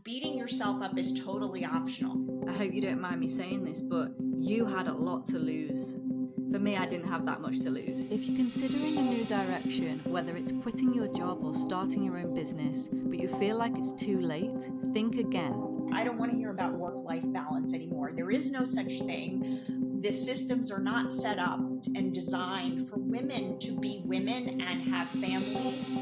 beating yourself up is totally optional. I hope you don't mind me saying this, but you had a lot to lose. For me, I didn't have that much to lose. If you're considering a new direction, whether it's quitting your job or starting your own business, but you feel like it's too late, think again. I don't want to hear about work-life balance anymore. There is no such thing. The systems are not set up and designed for women to be women and have families.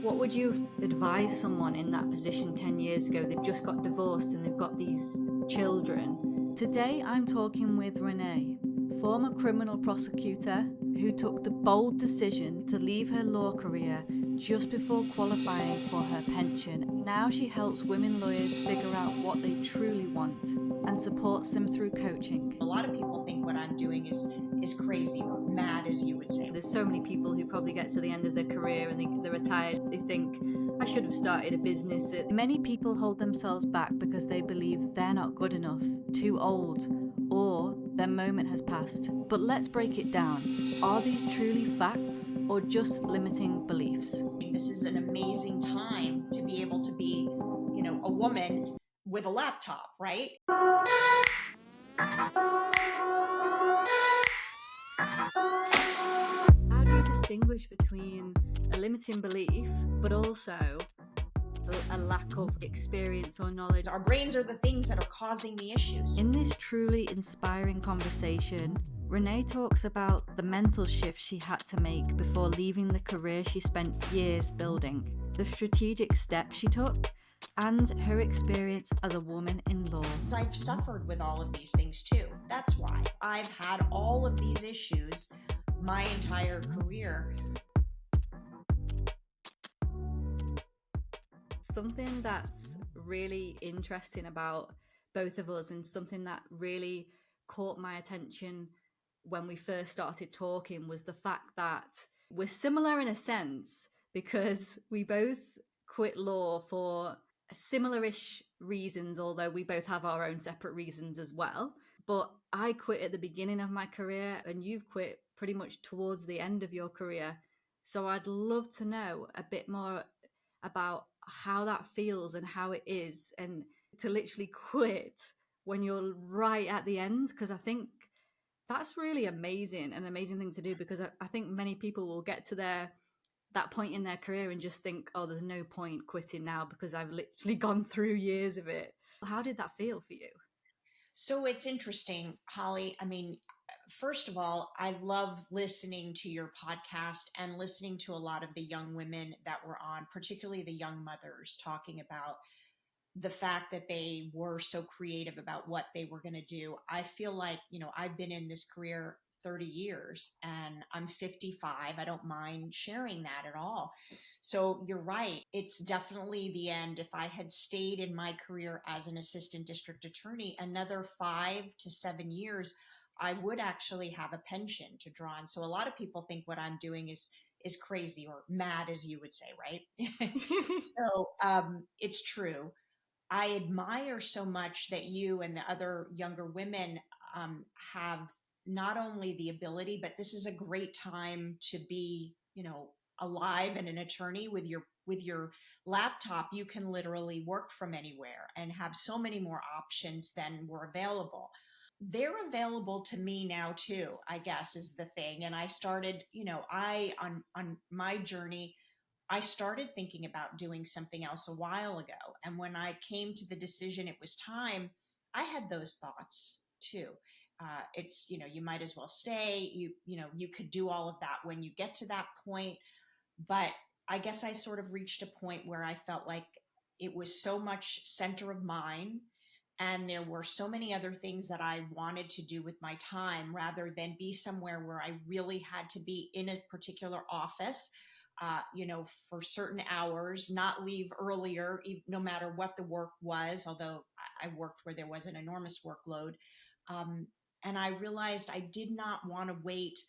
What would you advise someone in that position 10 years ago? They've just got divorced and they've got these children. Today, I'm talking with Renee, former criminal prosecutor who took the bold decision to leave her law career just before qualifying for her pension. Now she helps women lawyers figure out what they truly want and supports them through coaching. A lot of people think what I'm doing is crazy or mad, as you would say. There's so many people who probably get to the end of their career and they're retired. They think, I should have started a business. Many people hold themselves back because they believe they're not good enough, too old, or their moment has passed. But let's break it down. Are these truly facts or just limiting beliefs? This is an amazing time to be able to be, a woman with a laptop, right? How do you distinguish between a limiting belief, but also a lack of experience or knowledge? Our brains are the things that are causing the issues. In this truly inspiring conversation, Renee talks about the mental shift she had to make before leaving the career she spent years building, the strategic steps she took, and her experience as a woman in law. I've suffered with all of these things too. That's why I've had all of these issues my entire career. Something that's really interesting about both of us and something that really caught my attention when we first started talking was the fact that we're similar in a sense because we both quit law for similar-ish reasons, although we both have our own separate reasons as well. But I quit at the beginning of my career and you've quit pretty much towards the end of your career. So I'd love to know a bit more about how that feels and how it is, and to literally quit when you're right at the end, because I think that's really amazing, an amazing thing to do, because I think many people will get to that point in their career and just think, oh, there's no point quitting now because I've literally gone through years of it. How did that feel for you? So it's interesting, Holly. I mean, first of all, I love listening to your podcast and listening to a lot of the young women that were on, particularly the young mothers, talking about the fact that they were so creative about what they were going to do. I feel like, I've been in this career 30 years and I'm 55. I don't mind sharing that at all. So you're right. It's definitely the end. If I had stayed in my career as an assistant district attorney, another 5 to 7 years, I would actually have a pension to draw on. So a lot of people think what I'm doing is crazy or mad, as you would say, right? So it's true. I admire so much that you and the other younger women have not only the ability, but this is a great time to be, alive and an attorney with your laptop. You can literally work from anywhere and have so many more options than were available. They're available to me now too, I guess is the thing. And I started, on my journey, I started thinking about doing something else a while ago. And when I came to the decision it was time, I had those thoughts too. It's, you might as well stay. You could do all of that when you get to that point. But I guess I sort of reached a point where I felt like it was so much center of mind. And there were so many other things that I wanted to do with my time rather than be somewhere where I really had to be in a particular office, for certain hours, not leave earlier, no matter what the work was, although I worked where there was an enormous workload. And I realized I did not want to wait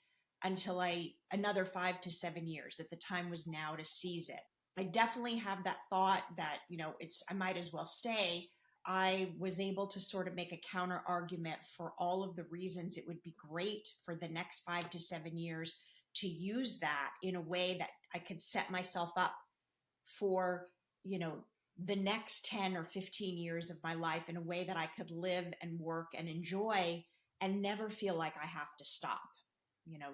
until another 5 to 7 years, that the time was now to seize it. I definitely have that thought that, I might as well stay. I was able to sort of make a counter argument for all of the reasons it would be great for the next 5 to 7 years to use that in a way that I could set myself up for, the next 10 or 15 years of my life in a way that I could live and work and enjoy and never feel like I have to stop,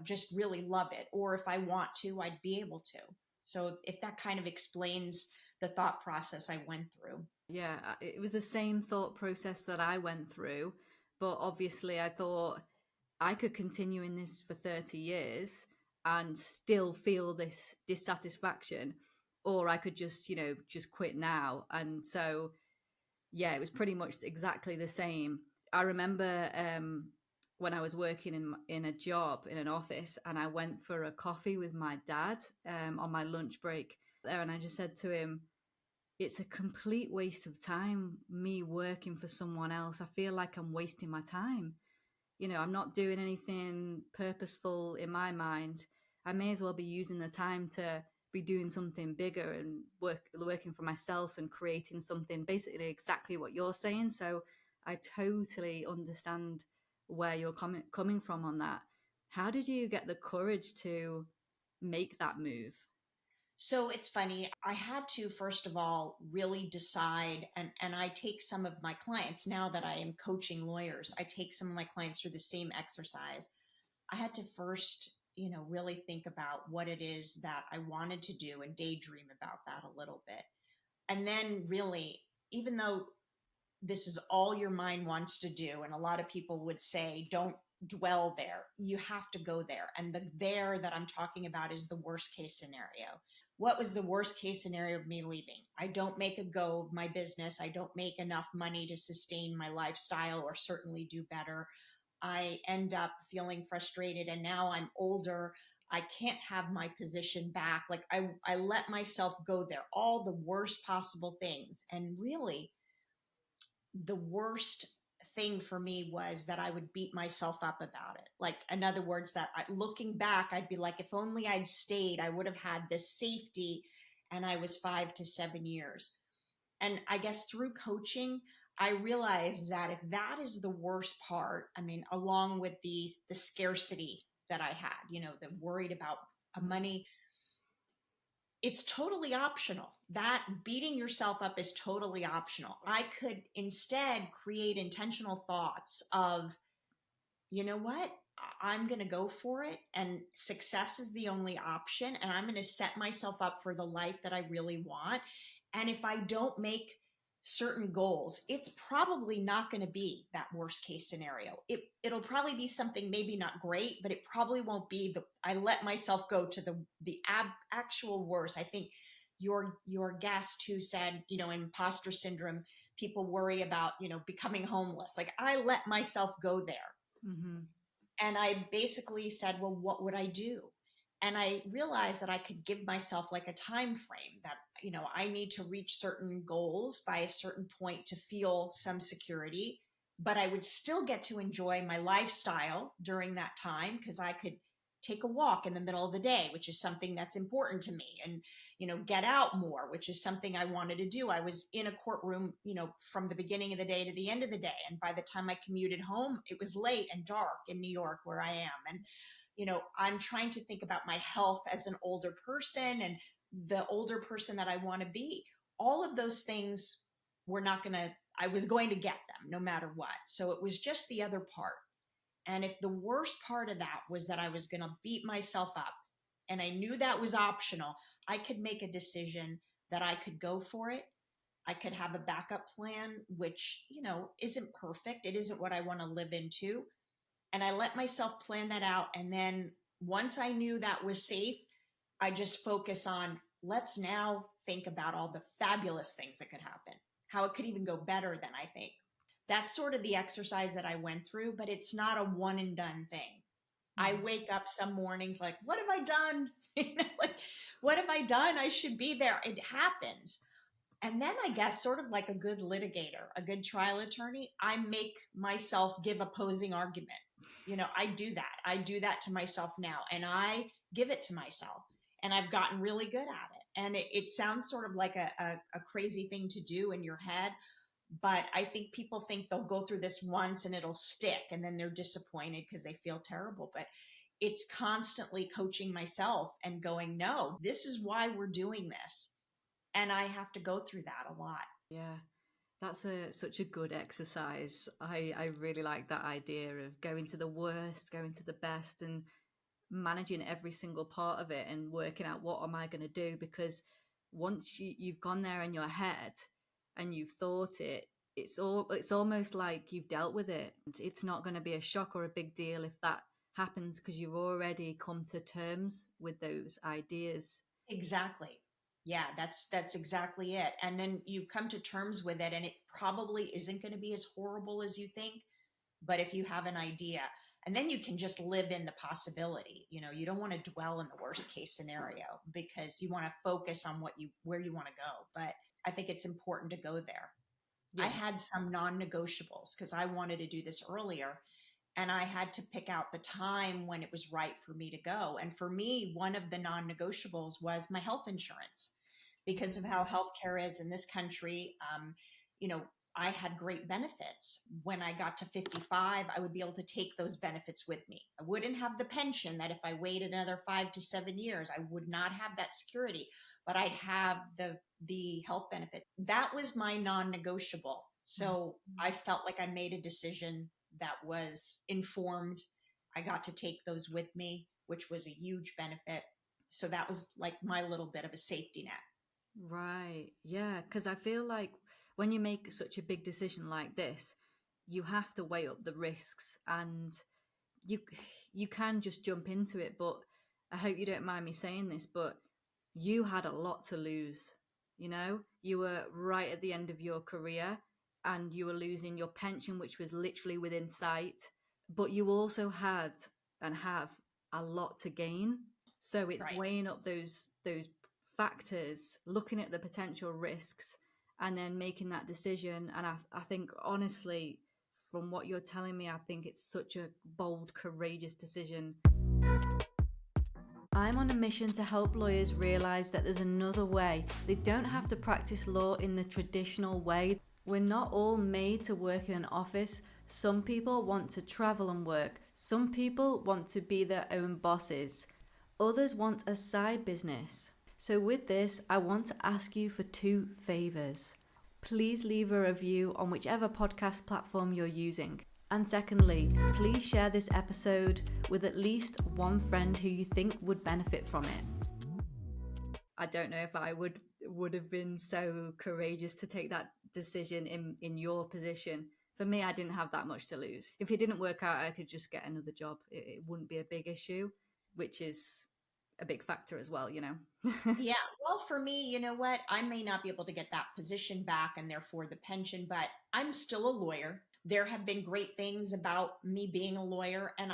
just really love it. Or if I want to, I'd be able to. So if that kind of explains the thought process I went through. Yeah, it was the same thought process that I went through, but obviously I thought I could continue in this for 30 years and still feel this dissatisfaction, or I could just, just quit now. And so, yeah, it was pretty much exactly the same. I remember when I was working in a job in an office, and I went for a coffee with my dad on my lunch break there, and I just said to him, it's a complete waste of time me working for someone else. I feel like I'm wasting my time. I'm not doing anything purposeful in my mind. I may as well be using the time to be doing something bigger and working for myself and creating something basically exactly what you're saying. So I totally understand where you're coming from on that. How did you get the courage to make that move? So it's funny. I had to, first of all, really decide, and I take some of my clients now that I am coaching lawyers, I take some of my clients through the same exercise. I had to first, really think about what it is that I wanted to do and daydream about that a little bit. And then, really, even though this is all your mind wants to do, and a lot of people would say, don't dwell there, you have to go there. And the there that I'm talking about is the worst case scenario. What was the worst case scenario of me leaving? I don't make a go of my business. I don't make enough money to sustain my lifestyle or certainly do better. I end up feeling frustrated, and now I'm older. I can't have my position back. Like I let myself go there, all the worst possible things. And really, the worst thing for me was that I would beat myself up about it. Like, in other words, looking back, I'd be like, if only I'd stayed, I would have had this safety. And I was 5 to 7 years. And I guess through coaching, I realized that if that is the worst part, I mean, along with the scarcity that I had, the worried about money, it's totally optional. That beating yourself up is totally optional. I could instead create intentional thoughts of, you know what? I'm going to go for it. And success is the only option. And I'm going to set myself up for the life that I really want. And if I don't make certain goals, it's probably not going to be that worst case scenario. It'll probably be something maybe not great, but it probably won't be I let myself go to the actual worst. I think your guest who said, imposter syndrome, people worry about, becoming homeless. Like, I let myself go there. Mm-hmm. And I basically said, well, what would I do? And I realized that I could give myself like a time frame that, I need to reach certain goals by a certain point to feel some security, but I would still get to enjoy my lifestyle during that time because I could take a walk in the middle of the day, which is something that's important to me, and, get out more, which is something I wanted to do. I was in a courtroom, from the beginning of the day to the end of the day. And by the time I commuted home, it was late and dark in New York where I am. And, I'm trying to think about my health as an older person and the older person that I want to be. All of those things were not going to, I was going to get them no matter what. So it was just the other part. And if the worst part of that was that I was going to beat myself up and I knew that was optional, I could make a decision that I could go for it. I could have a backup plan, which, isn't perfect. It isn't what I want to live into. And I let myself plan that out. And then once I knew that was safe, I just focus on, let's now think about all the fabulous things that could happen, how it could even go better than I think. That's sort of the exercise that I went through, but it's not a one and done thing. I Mm-hmm. wake up some mornings like, what have I done? Like, what have I done? I should be there. It happens. And then I guess, sort of like a good litigator, a good trial attorney, I make myself give opposing argument. I do that. I do that to myself now, and I give it to myself. And I've gotten really good at it. And it sounds sort of like a crazy thing to do in your head, but I think people think they'll go through this once and it'll stick, and then they're disappointed because they feel terrible. But it's constantly coaching myself and going, no, this is why we're doing this. And I have to go through that a lot. Yeah. That's such a good exercise. I really like that idea of going to the worst, going to the best, and managing every single part of it and working out what am I going to do, because once you've gone there in your head and you've thought it, it's almost like you've dealt with it. It's not going to be a shock or a big deal if that happens, because you've already come to terms with those ideas. Exactly. Yeah, that's exactly it. And then you come to terms with it, and it probably isn't going to be as horrible as you think, but if you have an idea, and then you can just live in the possibility. You don't want to dwell in the worst case scenario, because you want to focus on where you want to go. But I think it's important to go there. I Yeah. had some non-negotiables because I wanted to do this earlier, and I had to pick out the time when it was right for me to go. And for me, one of the non-negotiables was my health insurance, because of how healthcare is in this country. You know, I had great benefits. When I got to 55, I would be able to take those benefits with me. I wouldn't have the pension that if I waited another 5 to 7 years, I would not have that security, but I'd have the health benefit. That was my non-negotiable. So I felt like I made a decision that was informed. I got to take those with me, which was a huge benefit. So that was like my little bit of a safety net. Right. Yeah. Because I feel like when you make such a big decision like this, you have to weigh up the risks, and you you can just jump into it. But I hope you don't mind me saying this, but you had a lot to lose. You were right at the end of your career, and you were losing your pension, which was literally within sight. But you also had and have a lot to gain. So it's Right. weighing up those factors, looking at the potential risks, and then making that decision. And I think honestly, from what you're telling me, I think it's such a bold, courageous decision. I'm on a mission to help lawyers realize that there's another way. They don't have to practice law in the traditional way. We're not all made to work in an office. Some people want to travel and work. Some people want to be their own bosses. Others want a side business. So with this, I want to ask you for 2 favors. Please leave a review on whichever podcast platform you're using. And secondly, please share this episode with at least one friend who you think would benefit from it. I don't know if I would have been so courageous to take that decision in your position. For me, I didn't have that much to lose. If it didn't work out, I could just get another job. It wouldn't be a big issue, which is a big factor as well. Yeah. Well, for me, you know what? I may not be able to get that position back and therefore the pension, but I'm still a lawyer. There have been great things about me being a lawyer, and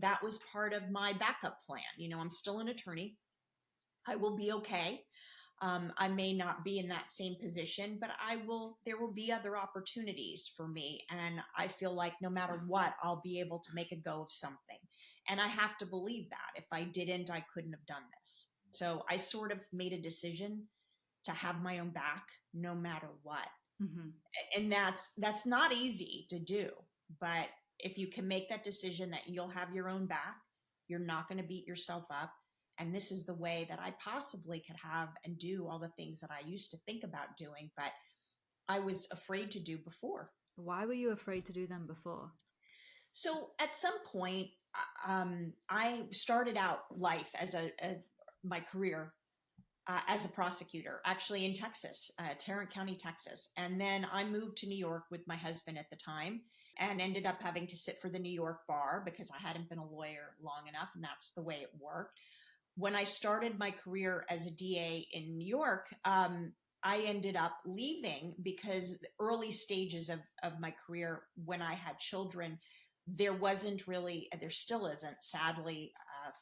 that was part of my backup plan. I'm still an attorney. I will be okay. I may not be in that same position, but there will be other opportunities for me. And I feel like no matter what, I'll be able to make a go of something. And I have to believe that. If I didn't, I couldn't have done this. So I sort of made a decision to have my own back no matter what. Mm-hmm. And that's not easy to do. But if you can make that decision that you'll have your own back, you're not going to beat yourself up. And this is the way that I possibly could have and do all the things that I used to think about doing, but I was afraid to do before. Why were you afraid to do them before? So at some point, I started out life as my career as a prosecutor, actually in Texas, Tarrant County, Texas. And then I moved to New York with my husband at the time, and ended up having to sit for the New York bar because I hadn't been a lawyer long enough, and that's the way it worked. When I started my career as a DA in New York, I ended up leaving because the early stages of my career, when I had children, there wasn't really, there still isn't, sadly,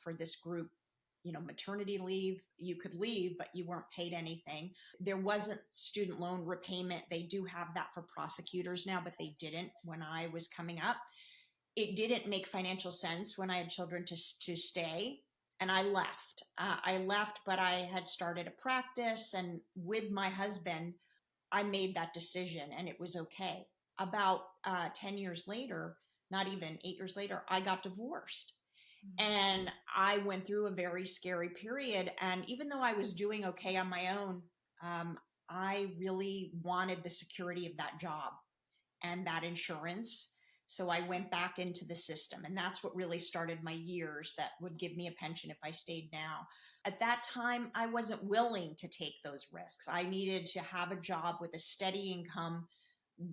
for this group, maternity leave. You could leave, but you weren't paid anything. There wasn't student loan repayment. They do have that for prosecutors now, but they didn't when I was coming up. It didn't make financial sense when I had children to stay. And I left. But I had started a practice. And with my husband, I made that decision, and it was okay. About 10 years later, not even 8 years later, I got divorced. And I went through a very scary period. And even though I was doing okay on my own, I really wanted the security of that job and that insurance. So I went back into the system, and that's what really started my years that would give me a pension if I stayed now. At that time, I wasn't willing to take those risks. I needed to have a job with a steady income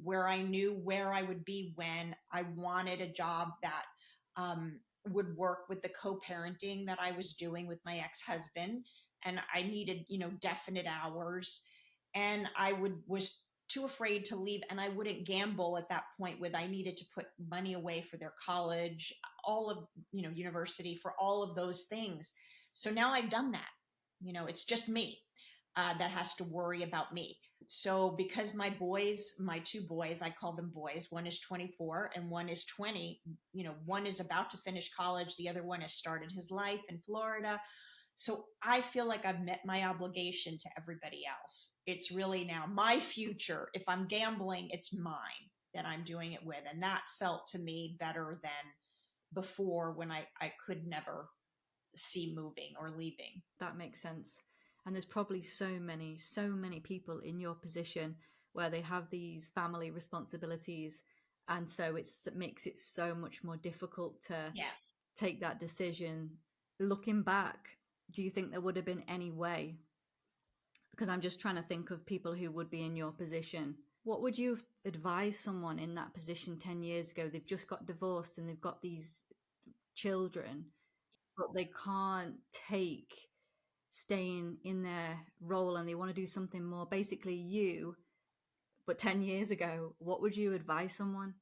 where I knew where I would be when. I wanted a job that would work with the co-parenting that I was doing with my ex-husband. And I needed, definite hours. And was too afraid to leave, and I wouldn't gamble at that point with I needed to put money away for their college, all of, university, for all of those things. So now I've done that. It's just me that has to worry about me. So because my two boys, I call them boys, one is 24 and one is 20, one is about to finish college, the other one has started his life in Florida. So I feel like I've met my obligation to everybody else. It's really now my future. If I'm gambling, it's mine that I'm doing it with. And that felt to me better than before, when I could never see moving or leaving. That makes sense. And there's probably so many people in your position where they have these family responsibilities. And so it makes it so much more difficult to Yes. take that decision. Looking back, do you think there would have been any way? Because I'm just trying to think of people who would be in your position. What would you advise someone in that position 10 years ago? They've just got divorced and they've got these children, but they can't take staying in their role and they want to do something more. Basically, but 10 years ago, what would you advise someone?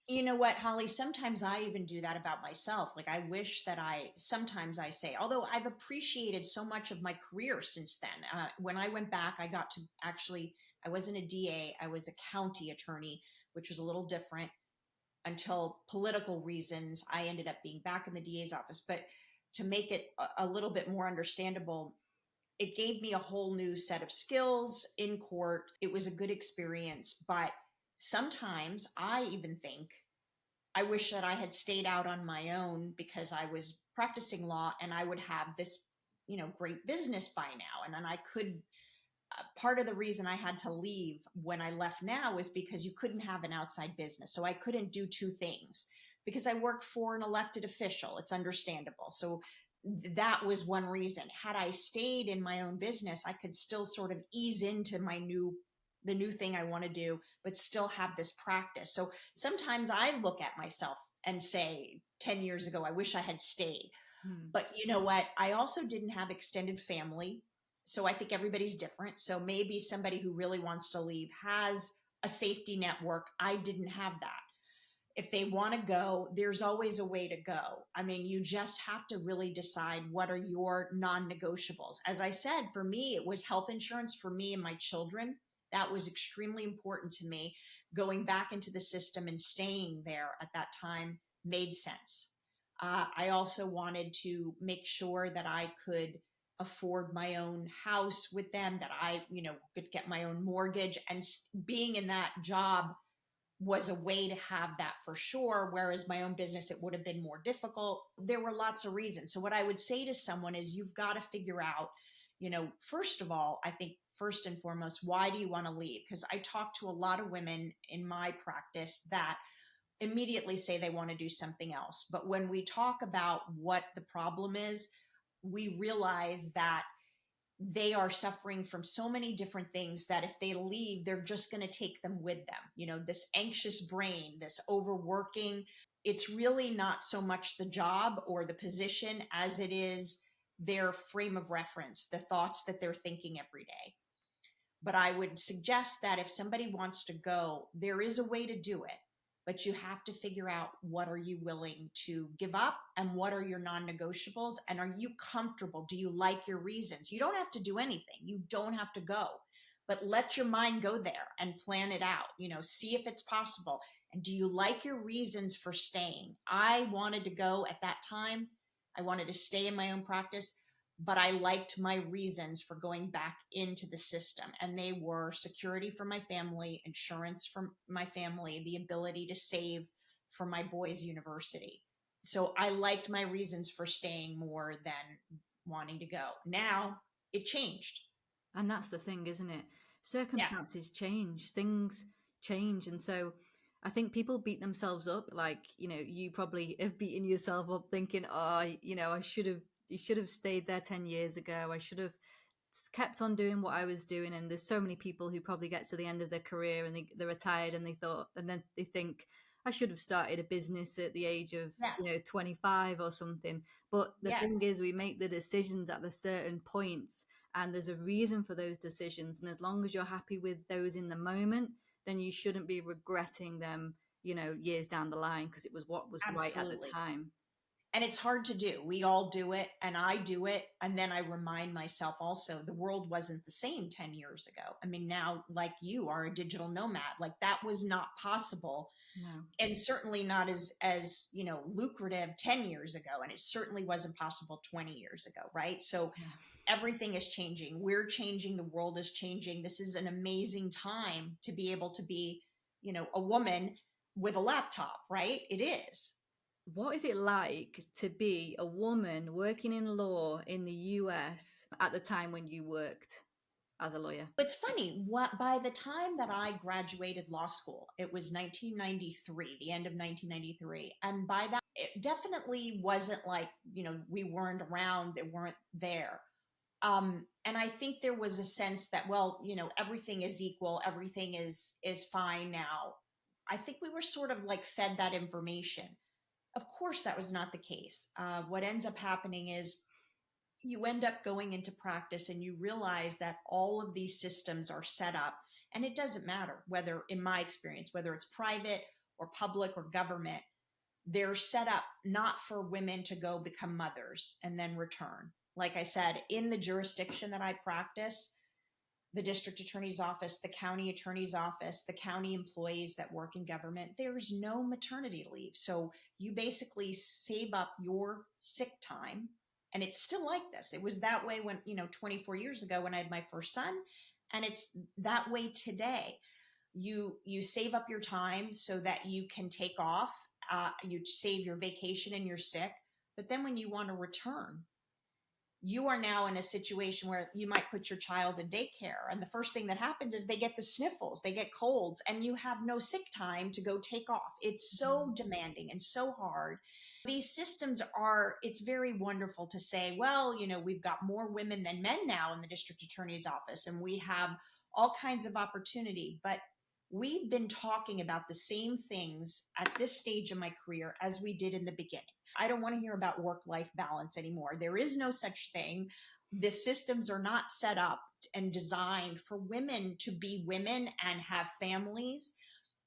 You know what, Holly? Sometimes I even do that about myself. Like, I wish that sometimes I say, although I've appreciated so much of my career since then. When I went back, I got to actually, I wasn't a DA, I was a county attorney, which was a little different. Until political reasons, I ended up being back in the DA's office. But to make it a little bit more understandable, it gave me a whole new set of skills in court. It was a good experience. But sometimes I even think I wish that I had stayed out on my own, because I was practicing law and I would have this, great business by now. And then I could, part of the reason I had to leave when I left now is because you couldn't have an outside business. So I couldn't do two things because I worked for an elected official. It's understandable. So that was one reason. Had I stayed in my own business, I could still sort of ease into the new thing I want to do, but still have this practice. So sometimes I look at myself and say, 10 years ago, I wish I had stayed. But you know what? I also didn't have extended family. So I think everybody's different. So maybe somebody who really wants to leave has a safety network. I didn't have that. If they want to go, there's always a way to go. I mean, you just have to really decide what are your non-negotiables. As I said, for me, it was health insurance for me and my children. That was extremely important to me. Going back into the system and staying there at that time made sense. I also wanted to make sure that I could afford my own house with them, that I, could get my own mortgage. And being in that job was a way to have that for sure. Whereas my own business, it would have been more difficult. There were lots of reasons. So what I would say to someone is, you've got to figure out, first of all, I think first and foremost, why do you want to leave? Because I talk to a lot of women in my practice that immediately say they want to do something else. But when we talk about what the problem is, we realize that they are suffering from so many different things that if they leave, they're just going to take them with them. This anxious brain, this overworking, it's really not so much the job or the position as it is their frame of reference, the thoughts that they're thinking every day. But I would suggest that if somebody wants to go, there is a way to do it, but you have to figure out, what are you willing to give up and what are your non-negotiables, and are you comfortable? Do you like your reasons? You don't have to do anything. You don't have to go, but let your mind go there and plan it out, see if it's possible. And do you like your reasons for staying? I wanted to go at that time. I wanted to stay in my own practice, but I liked my reasons for going back into the system. And they were security for my family, insurance for my family, the ability to save for my boys' university. So I liked my reasons for staying more than wanting to go. Now it changed. And that's the thing, isn't it? Yeah, Circumstances change, things change. And so I think people beat themselves up. Like, you probably have beaten yourself up thinking, oh, you should have stayed there 10 years ago. I should have kept on doing what I was doing. And there's so many people who probably get to the end of their career and they're retired and then they think, I should have started a business at the age of, yes, 25 or something. But the thing yes. is, we make the decisions at the certain points, and there's a reason for those decisions. And as long as you're happy with those in the moment, then you shouldn't be regretting them, years down the line, because it was what was right at the Absolutely. time. And it's hard to do. We all do it, and I do it. And then I remind myself also the world wasn't the same 10 years ago. I mean, now, like you are a digital nomad, like that was not possible. No. And certainly not as lucrative 10 years ago. And it certainly wasn't possible 20 years ago, right? So Yeah. everything is changing. We're changing. The world is changing. This is an amazing time to be able to be, a woman with a laptop, right? It is. What is it like to be a woman working in law in the US at the time when you worked as a lawyer? It's funny. What by the time that I graduated law school, it was 1993, the end of 1993, and by that, it definitely wasn't like we weren't around, they weren't there. And I think there was a sense that, well, everything is equal, everything is fine now. I think we were sort of like fed that information. Of course, that was not the case. What ends up happening is you end up going into practice and you realize that all of these systems are set up, and it doesn't matter whether, in my experience, whether it's private or public or government, they're set up not for women to go become mothers and then return. Like I said, in the jurisdiction that I practice, the district attorney's office, the county attorney's office, the county employees that work in government, there's no maternity leave. So you basically save up your sick time. And it's still like this. It was that way when, 24 years ago when I had my first son. And it's that way today. You save up your time so that you can take off. You save your vacation and you're sick. But then when you want to return, you are now in a situation where you might put your child in daycare, and the first thing that happens is they get the sniffles, they get colds, and you have no sick time to go take off. It's so demanding and so hard. These systems are, it's very wonderful to say, well, we've got more women than men now in the district attorney's office and we have all kinds of opportunity, but we've been talking about the same things at this stage of my career as we did in the beginning. I don't want to hear about work life balance anymore. There is no such thing. The systems are not set up and designed for women to be women and have families.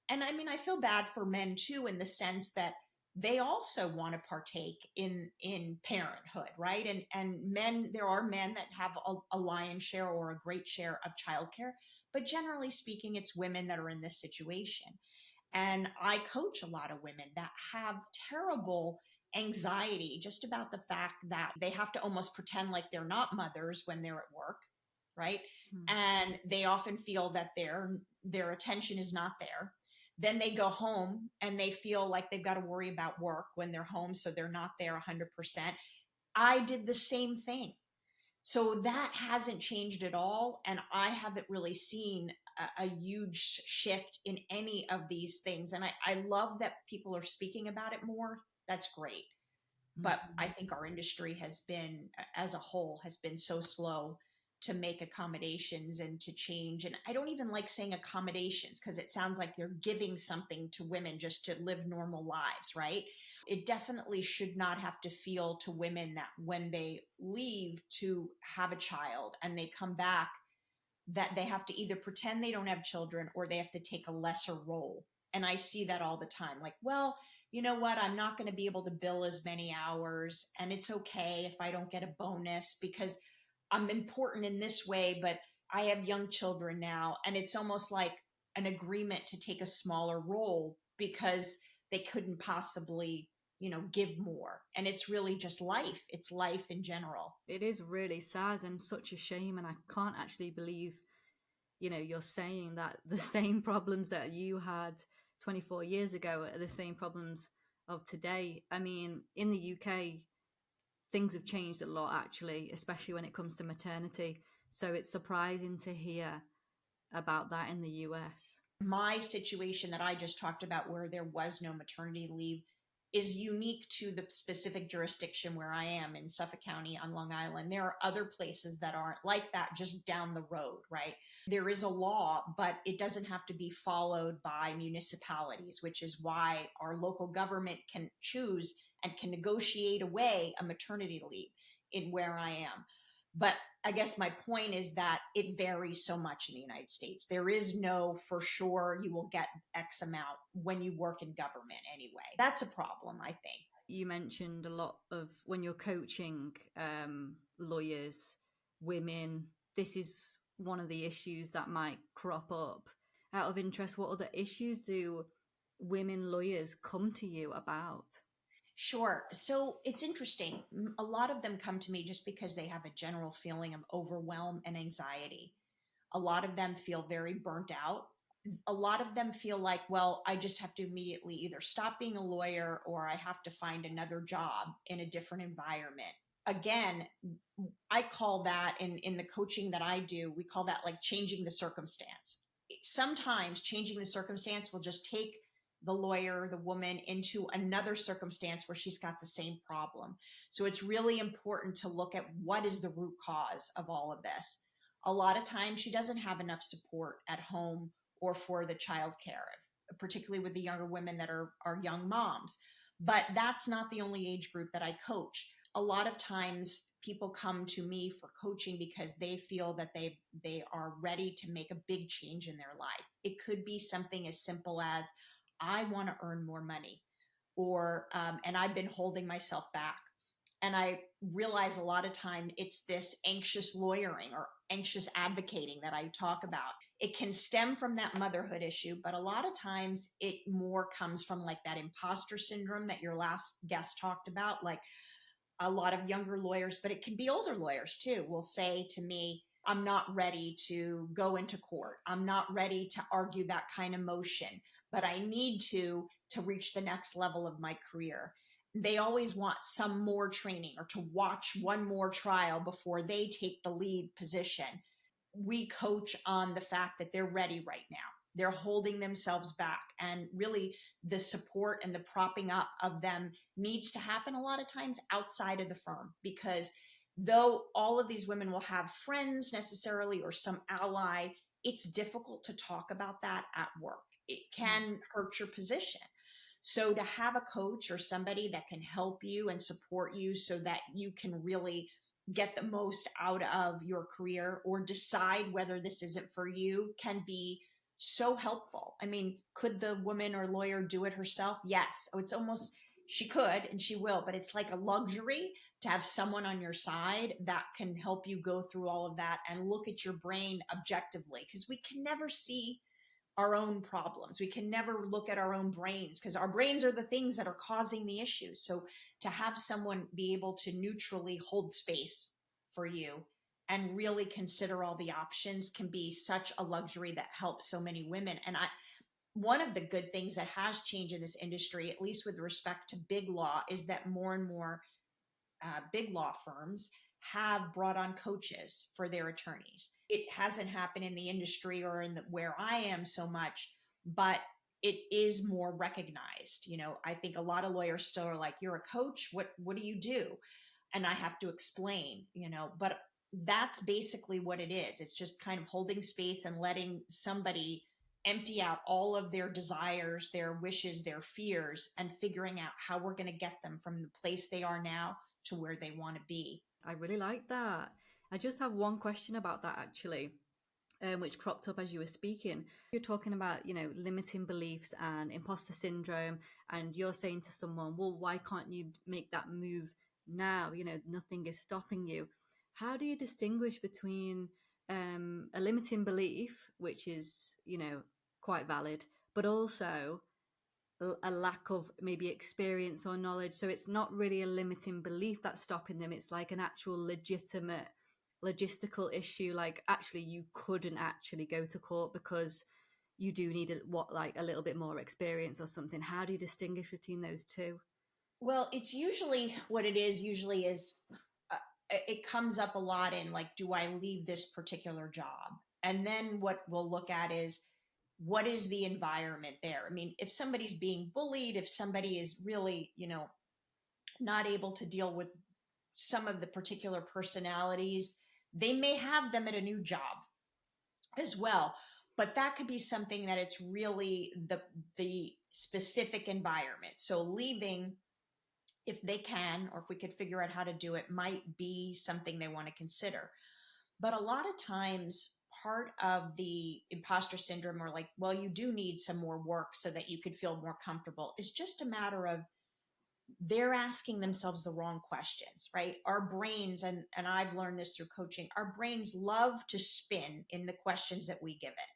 And I mean, I feel bad for men too, in the sense that they also want to partake in parenthood, right? And men, there are men that have a lion's share or a great share of childcare, but generally speaking, it's women that are in this situation. And I coach a lot of women that have terrible anxiety just about the fact that they have to almost pretend like they're not mothers when they're at work, right? Mm-hmm. And they often feel that their attention is not there. Then they go home and they feel like they've got to worry about work when they're home, so they're not there 100%. I did the same thing. So that hasn't changed at all. And I haven't really seen a huge shift in any of these things. And I love that people are speaking about it more. That's great. But I think our industry has been, as a whole, has been so slow to make accommodations and to change. And I don't even like saying accommodations because it sounds like you're giving something to women just to live normal lives, right? It definitely should not have to feel to women that when they leave to have a child and they come back, that they have to either pretend they don't have children or they have to take a lesser role. And I see that all the time. Like, well, you know what? I'm not going to be able to bill as many hours. And it's okay if I don't get a bonus because I'm important in this way, but I have young children now. And it's almost like an agreement to take a smaller role because they couldn't possibly, give more. And it's really just life. It's life in general. It is really sad and such a shame. And I can't actually believe, you're saying that the same problems that you had 24 years ago are the same problems of today. I mean, in the UK, things have changed a lot, actually, especially when it comes to maternity. So it's surprising to hear about that in the US. My situation that I just talked about, where there was no maternity leave, is unique to the specific jurisdiction where I am in Suffolk County on Long Island. There are other places that aren't like that just down the road, right? There is a law, but it doesn't have to be followed by municipalities, which is why our local government can choose and can negotiate away a maternity leave in where I am. But I guess my point is that it varies so much in the United States. There is no for sure you will get X amount when you work in government anyway. That's a problem, I think. You mentioned a lot of when you're coaching lawyers, women, this is one of the issues that might crop up. Out of interest, what other issues do women lawyers come to you about? Sure. So it's interesting. A lot of them come to me just because they have a general feeling of overwhelm and anxiety. A lot of them feel very burnt out. A lot of them feel like, well, I just have to immediately either stop being a lawyer or I have to find another job in a different environment. Again, I call that in the coaching that I do, we call that like changing the circumstance. Sometimes changing the circumstance will just take the lawyer, the woman, into another circumstance where she's got the same problem. So it's really important to look at what is the root cause of all of this. A lot of times she doesn't have enough support at home or for the child care, particularly with the younger women that are young moms. But that's not the only age group that I coach. A lot of times people come to me for coaching because they feel that they are ready to make a big change in their life. It could be something as simple as, I want to earn more money, or and I've been holding myself back. And I realize a lot of time it's this anxious lawyering or anxious advocating that I talk about. It can stem from that motherhood issue, but a lot of times it more comes from like that imposter syndrome that your last guest talked about. Like, a lot of younger lawyers, but it can be older lawyers too, will say to me, I'm not ready to go into court. I'm not ready to argue that kind of motion, but I need to reach the next level of my career. They always want some more training or to watch one more trial before they take the lead position. We coach on the fact that they're ready right now. They're holding themselves back. And really, the support and the propping up of them needs to happen a lot of times outside of the firm, because though all of these women will have friends necessarily or some ally, it's difficult to talk about that at work. It can hurt your position. So to have a coach or somebody that can help you and support you so that you can really get the most out of your career or decide whether this isn't for you can be so helpful. I mean, could the woman or lawyer do it herself? Yes. Oh, it's almost, she could and she will, but it's like a luxury to have someone on your side that can help you go through all of that and look at your brain objectively, because we can never see our own problems. We can never look at our own brains because our brains are the things that are causing the issues. So to have someone be able to neutrally hold space for you and really consider all the options can be such a luxury that helps so many women. And one of the good things that has changed in this industry, at least with respect to big law, is that more and more big law firms have brought on coaches for their attorneys. It hasn't happened in the industry or in where I am so much, but it is more recognized. You know, I think a lot of lawyers still are like, "You're a coach? What do you do?" And I have to explain, but that's basically what it is. It's just kind of holding space and letting somebody empty out all of their desires, their wishes, their fears, and figuring out how we're going to get them from the place they are now to where they want to be. I really like that. I just have one question about that actually, which cropped up as you were speaking. You're talking about, limiting beliefs and imposter syndrome, and you're saying to someone, well, why can't you make that move now? Nothing is stopping you. How do you distinguish between a limiting belief, which is, quite valid, but also a lack of maybe experience or knowledge? So it's not really a limiting belief that's stopping them. It's like an actual legitimate logistical issue. Like actually you couldn't actually go to court because you do need a little bit more experience or something. How do you distinguish between those two? Well, it's usually what it is, usually is it comes up a lot in like, do I leave this particular job? And then what we'll look at is, what is the environment there? I mean, if somebody's being bullied, if somebody is really, not able to deal with some of the particular personalities, they may have them at a new job as well. But that could be something that it's really the specific environment. So leaving, if they can, or if we could figure out how to do it, might be something they want to consider. But a lot of times, part of the imposter syndrome, or like, well, you do need some more work so that you could feel more comfortable, is just a matter of they're asking themselves the wrong questions, right? Our brains, and I've learned this through coaching, our brains love to spin in the questions that we give it.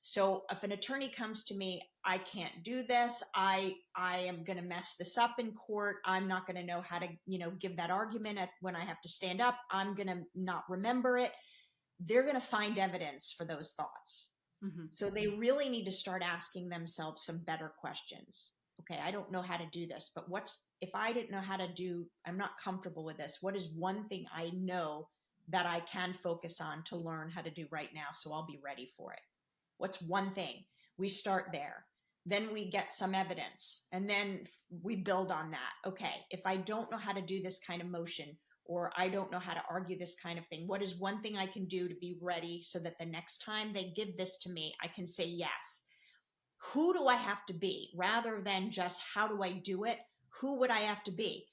So if an attorney comes to me, I can't do this. I am going to mess this up in court. I'm not going to know how to, give that argument when I have to stand up. I'm going to not remember it. They're going to find evidence for those thoughts. Mm-hmm. So they really need to start asking themselves some better questions. Okay, I don't know how to do this, but if I didn't know how to do, I'm not comfortable with this. What is one thing I know that I can focus on to learn how to do right now so I'll be ready for it? What's one thing? We start there. Then we get some evidence and then we build on that. Okay, if I don't know how to do this kind of motion, or I don't know how to argue this kind of thing, what is one thing I can do to be ready so that the next time they give this to me, I can say yes? Who do I have to be rather than just how do I do it? Who would I have to be?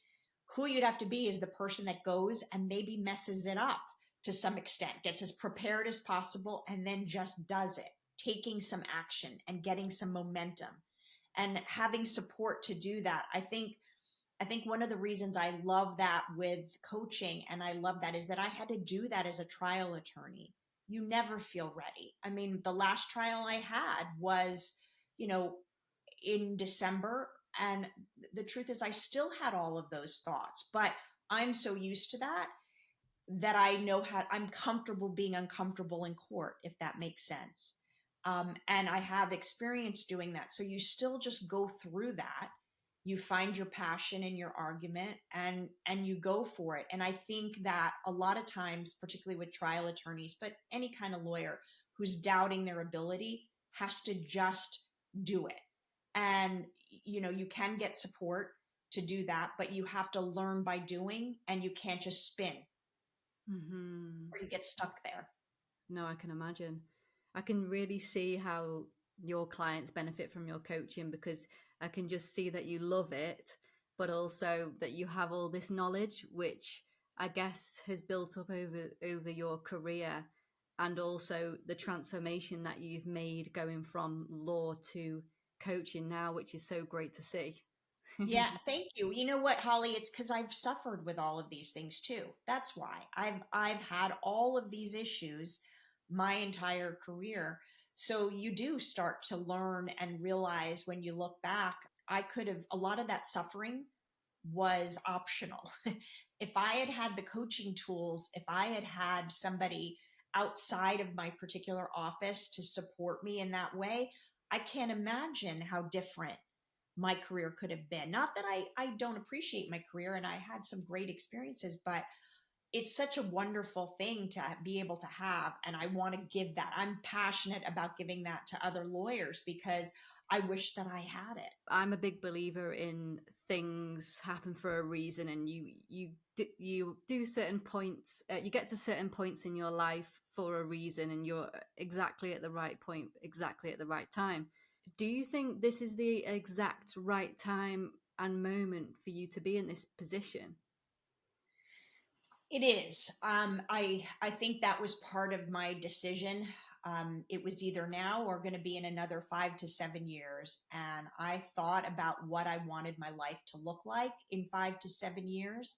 Who you'd have to be is the person that goes and maybe messes it up to some extent, gets as prepared as possible, and then just does it, taking some action and getting some momentum and having support to do that. I think one of the reasons I love that with coaching, and I love that, is that I had to do that as a trial attorney. You never feel ready. I mean, the last trial I had was, in December. And the truth is, I still had all of those thoughts, but I'm so used to that I know how I'm comfortable being uncomfortable in court, if that makes sense. And I have experience doing that. So you still just go through that. You find your passion in your argument and you go for it. And I think that a lot of times, particularly with trial attorneys, but any kind of lawyer who's doubting their ability, has to just do it. And you can get support to do that, but you have to learn by doing, and you can't just spin Mm-hmm. or you get stuck there. No, I can imagine. I can really see how your clients benefit from your coaching, because I can just see that you love it, but also that you have all this knowledge, which I guess has built up over your career, and also the transformation that you've made going from law to coaching now, which is so great to see. Yeah, thank you. You know what, Holly? It's because I've suffered with all of these things too. That's why I've had all of these issues my entire career. So you do start to learn and realize when you look back, I could have, a lot of that suffering was optional. If I had had the coaching tools, if I had had somebody outside of my particular office to support me in that way, I can't imagine how different my career could have been. Not that I don't appreciate my career, and I had some great experiences, but it's such a wonderful thing to be able to have. And I want to give that. I'm passionate about giving that to other lawyers because I wish that I had it. I'm a big believer in things happen for a reason, and you do certain points. You get to certain points in your life for a reason, and you're exactly at the right point, exactly at the right time. Do you think this is the exact right time and moment for you to be in this position? It is. I think that was part of my decision. It was either now or going to be in another 5 to 7 years. And I thought about what I wanted my life to look like in 5 to 7 years.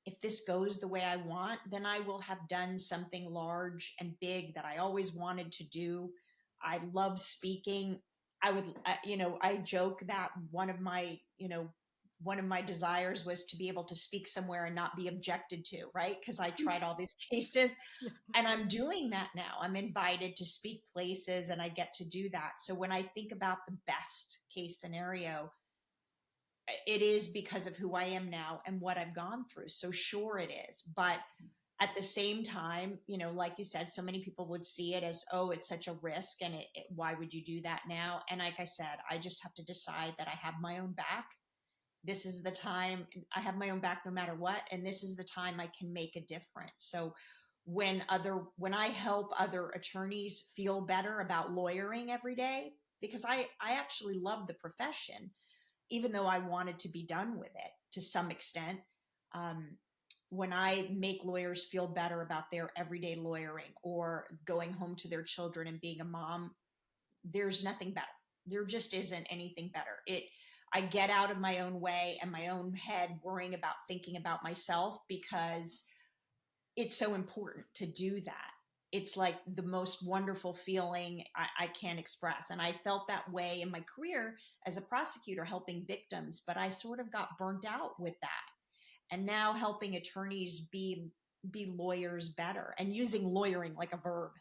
If this goes the way I want, then I will have done something large and big that I always wanted to do. I love speaking. I joke that one of my desires was to be able to speak somewhere and not be objected to, right? Because I tried all these cases and I'm doing that now. I'm invited to speak places and I get to do that. So when I think about the best case scenario, it is because of who I am now and what I've gone through. So sure it is. But at the same time, like you said, so many people would see it as, oh, it's such a risk, and why would you do that now? And like I said, I just have to decide that I have my own back. This is the time I have my own back no matter what. And this is the time I can make a difference. So when I help other attorneys feel better about lawyering every day, because I actually love the profession, even though I wanted to be done with it to some extent. Um, when I make lawyers feel better about their everyday lawyering or going home to their children and being a mom, there's nothing better. There just isn't anything better. I get out of my own way and my own head worrying about thinking about myself, because it's so important to do that. It's like the most wonderful feeling I can't express. And I felt that way in my career as a prosecutor helping victims, but I sort of got burnt out with that. And now helping attorneys be lawyers better, and using lawyering like a verb,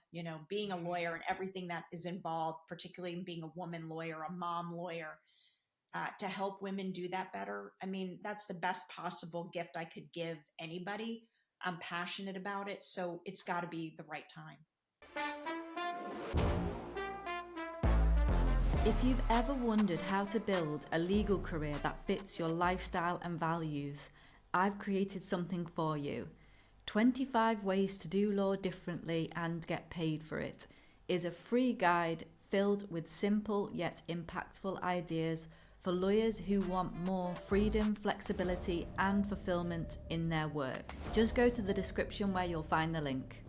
being a lawyer and everything that is involved, particularly in being a woman lawyer, a mom lawyer, to help women do that better. I mean, that's the best possible gift I could give anybody. I'm passionate about it, so it's got to be the right time. If you've ever wondered how to build a legal career that fits your lifestyle and values, I've created something for you. 25 Ways to Do Law Differently and Get Paid for It is a free guide filled with simple yet impactful ideas for lawyers who want more freedom, flexibility, and fulfillment in their work. Just go to the description where you'll find the link.